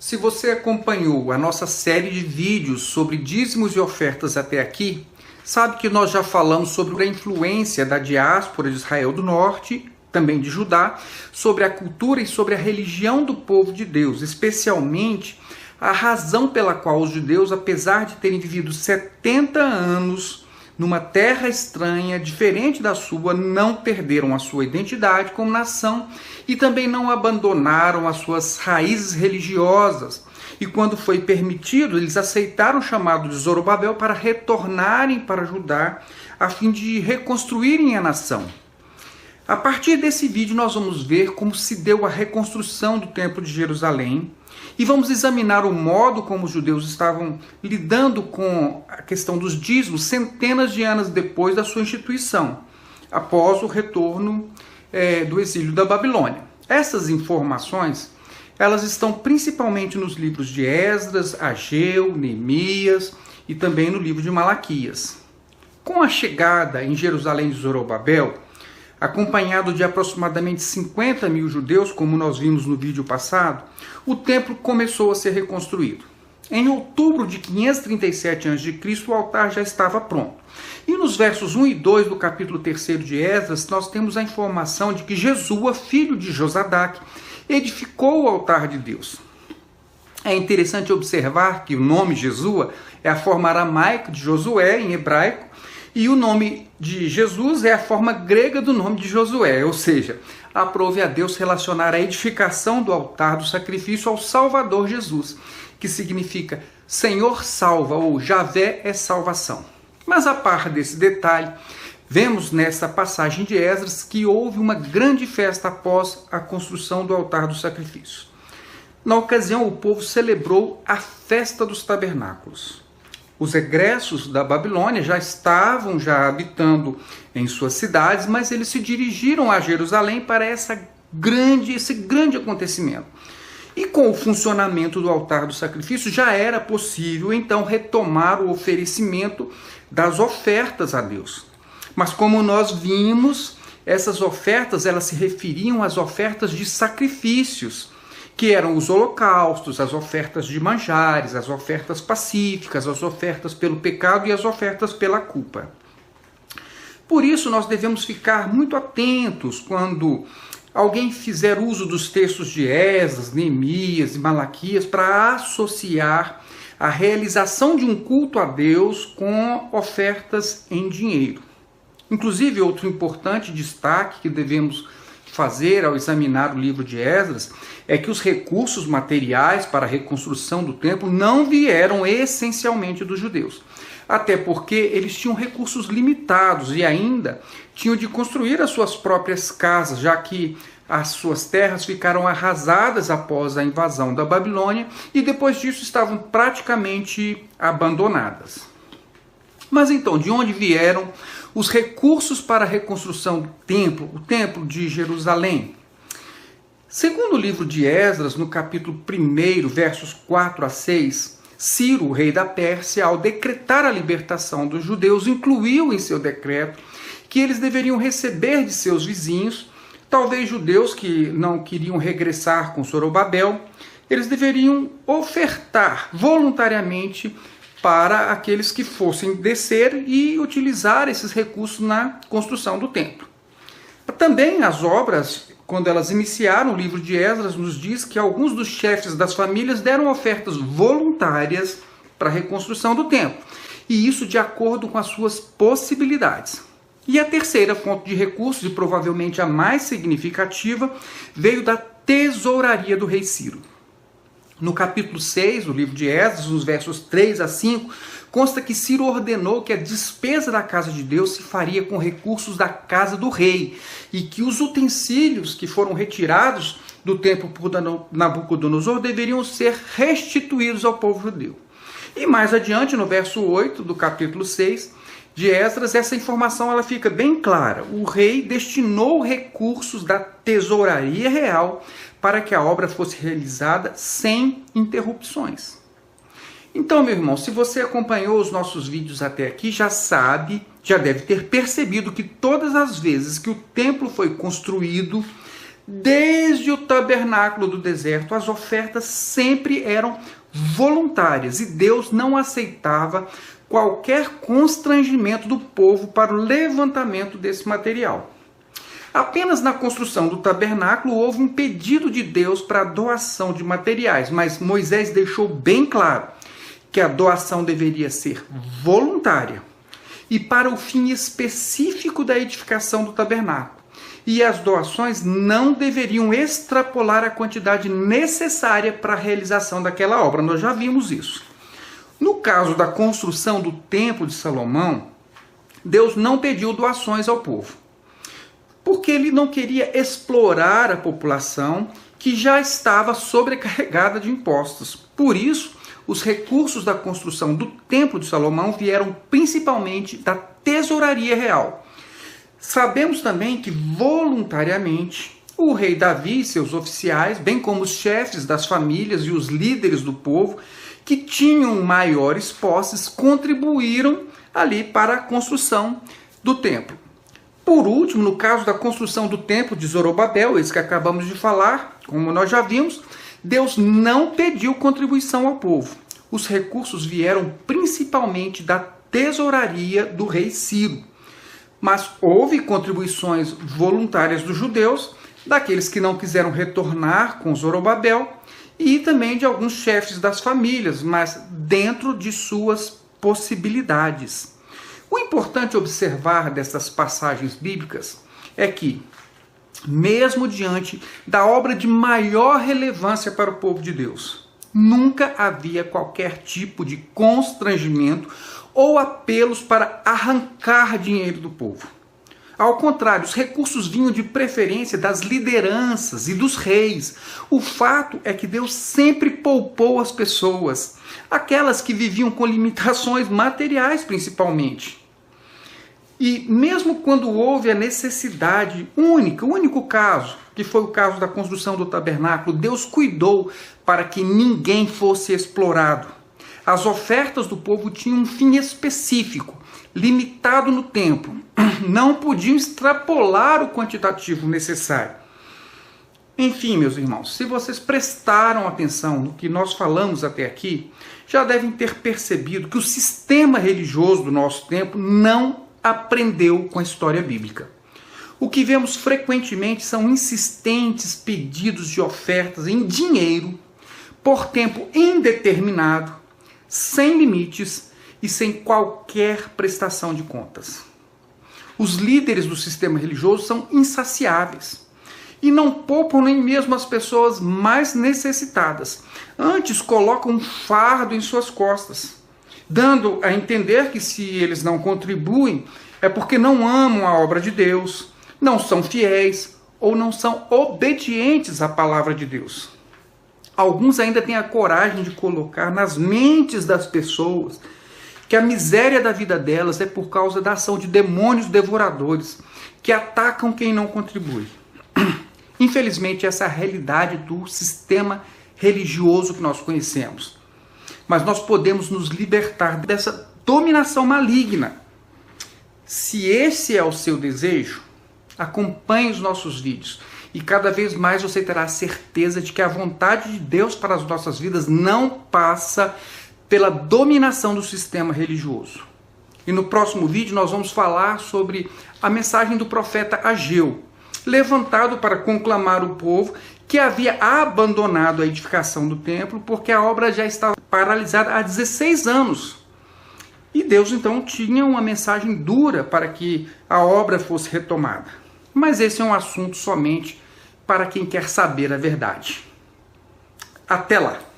Se você acompanhou a nossa série de vídeos sobre dízimos e ofertas até aqui, sabe que nós já falamos sobre a influência da diáspora de Israel do Norte, também de Judá, sobre a cultura e sobre a religião do povo de Deus, especialmente a razão pela qual os judeus, apesar de terem vivido 70 anos numa terra estranha, diferente da sua, não perderam a sua identidade como nação e também não abandonaram as suas raízes religiosas. E quando foi permitido, eles aceitaram o chamado de Zorobabel para retornarem para Judá, a fim de reconstruírem a nação. A partir desse vídeo nós vamos ver como se deu a reconstrução do Templo de Jerusalém e vamos examinar o modo como os judeus estavam lidando com a questão dos dízimos centenas de anos depois da sua instituição, após o retorno do exílio da Babilônia. Essas informações elas estão principalmente nos livros de Esdras, Ageu, Neemias e também no livro de Malaquias. Com a chegada em Jerusalém de Zorobabel, acompanhado de aproximadamente 50 mil judeus, como nós vimos no vídeo passado, o templo começou a ser reconstruído. Em outubro de 537 a.C., o altar já estava pronto. E nos versos 1 e 2 do capítulo 3 de Esdras, nós temos a informação de que Jesua, filho de Josadaque, edificou o altar de Deus. É interessante observar que o nome Jesua é a forma aramaica de Josué, em hebraico, e o nome de Jesus é a forma grega do nome de Josué, ou seja, aprove a Deus relacionar a edificação do altar do sacrifício ao Salvador Jesus, que significa Senhor salva ou Javé é salvação. Mas a par desse detalhe, vemos nessa passagem de Esdras que houve uma grande festa após a construção do altar do sacrifício. Na ocasião, o povo celebrou a festa dos tabernáculos. Os egressos da Babilônia já estavam habitando em suas cidades, mas eles se dirigiram a Jerusalém para esse grande acontecimento. E com o funcionamento do altar do sacrifício, já era possível então retomar o oferecimento das ofertas a Deus. Mas como nós vimos, essas ofertas elas se referiam às ofertas de sacrifícios, que eram os holocaustos, as ofertas de manjares, as ofertas pacíficas, as ofertas pelo pecado e as ofertas pela culpa. Por isso nós devemos ficar muito atentos quando alguém fizer uso dos textos de Esdras, Neemias e Malaquias para associar a realização de um culto a Deus com ofertas em dinheiro. Inclusive, outro importante destaque que devemos fazer ao examinar o livro de Esdras é que os recursos materiais para a reconstrução do templo não vieram essencialmente dos judeus. Até porque eles tinham recursos limitados e ainda tinham de construir as suas próprias casas, já que as suas terras ficaram arrasadas após a invasão da Babilônia e depois disso estavam praticamente abandonadas. Mas então, de onde vieram os recursos para a reconstrução do templo, o templo de Jerusalém? Segundo o livro de Esdras, no capítulo 1, versos 4 a 6, Ciro, o rei da Pérsia, ao decretar a libertação dos judeus, incluiu em seu decreto que eles deveriam receber de seus vizinhos, talvez judeus que não queriam regressar com Zorobabel, eles deveriam ofertar voluntariamente para aqueles que fossem descer e utilizar esses recursos na construção do templo. Também as obras, quando elas iniciaram, o livro de Esdras nos diz que alguns dos chefes das famílias deram ofertas voluntárias para a reconstrução do templo, e isso de acordo com as suas possibilidades. E a terceira fonte de recursos, e provavelmente a mais significativa, veio da tesouraria do rei Ciro. No capítulo 6 do livro de Esdras, nos versos 3 a 5, consta que Ciro ordenou que a despesa da casa de Deus se faria com recursos da casa do rei e que os utensílios que foram retirados do templo por Nabucodonosor deveriam ser restituídos ao povo judeu. E mais adiante, no verso 8 do capítulo 6 de Esdras, essa informação ela fica bem clara. O rei destinou recursos da tesouraria real para que a obra fosse realizada sem interrupções. Então, meu irmão, se você acompanhou os nossos vídeos até aqui, já deve ter percebido que todas as vezes que o templo foi construído, Desde o tabernáculo do deserto, as ofertas sempre eram voluntárias e Deus não aceitava qualquer constrangimento do povo para o levantamento desse material. Apenas na construção do tabernáculo houve um pedido de Deus para a doação de materiais, mas Moisés deixou bem claro que a doação deveria ser voluntária e para o fim específico da edificação do tabernáculo. E as doações não deveriam extrapolar a quantidade necessária para a realização daquela obra. Nós já vimos isso. No caso da construção do Templo de Salomão, Deus não pediu doações ao povo, porque ele não queria explorar a população que já estava sobrecarregada de impostos. Por isso, os recursos da construção do Templo de Salomão vieram principalmente da tesouraria real. Sabemos também que, voluntariamente, o rei Davi e seus oficiais, bem como os chefes das famílias e os líderes do povo, que tinham maiores posses, contribuíram ali para a construção do templo. Por último, no caso da construção do templo de Zorobabel, esse que acabamos de falar, como nós já vimos, Deus não pediu contribuição ao povo. Os recursos vieram principalmente da tesouraria do rei Ciro. Mas houve contribuições voluntárias dos judeus, daqueles que não quiseram retornar com Zorobabel, e também de alguns chefes das famílias, mas dentro de suas possibilidades. O importante observar dessas passagens bíblicas é que, mesmo diante da obra de maior relevância para o povo de Deus, nunca havia qualquer tipo de constrangimento ou apelos para arrancar dinheiro do povo. Ao contrário, os recursos vinham de preferência das lideranças e dos reis. O fato é que Deus sempre poupou as pessoas, aquelas que viviam com limitações materiais principalmente. E mesmo quando houve a necessidade única, o único caso, que foi o caso da construção do tabernáculo, Deus cuidou para que ninguém fosse explorado. As ofertas do povo tinham um fim específico, limitado no tempo. Não podiam extrapolar o quantitativo necessário. Enfim, meus irmãos, se vocês prestaram atenção no que nós falamos até aqui, já devem ter percebido que o sistema religioso do nosso tempo não aprendeu com a história bíblica. O que vemos frequentemente são insistentes pedidos de ofertas em dinheiro, por tempo indeterminado, sem limites e sem qualquer prestação de contas. Os líderes do sistema religioso são insaciáveis e não poupam nem mesmo as pessoas mais necessitadas. Antes colocam um fardo em suas costas, dando a entender que se eles não contribuem é porque não amam a obra de Deus, não são fiéis ou não são obedientes à palavra de Deus. Alguns ainda têm a coragem de colocar nas mentes das pessoas que a miséria da vida delas é por causa da ação de demônios devoradores que atacam quem não contribui. Infelizmente, essa é a realidade do sistema religioso que nós conhecemos. Mas nós podemos nos libertar dessa dominação maligna. Se esse é o seu desejo, acompanhe os nossos vídeos. E cada vez mais você terá certeza de que a vontade de Deus para as nossas vidas não passa pela dominação do sistema religioso. E no próximo vídeo nós vamos falar sobre a mensagem do profeta Ageu, levantado para conclamar o povo que havia abandonado a edificação do templo porque a obra já estava paralisada há 16 anos. E Deus então tinha uma mensagem dura para que a obra fosse retomada. Mas esse é um assunto somente para quem quer saber a verdade. Até lá!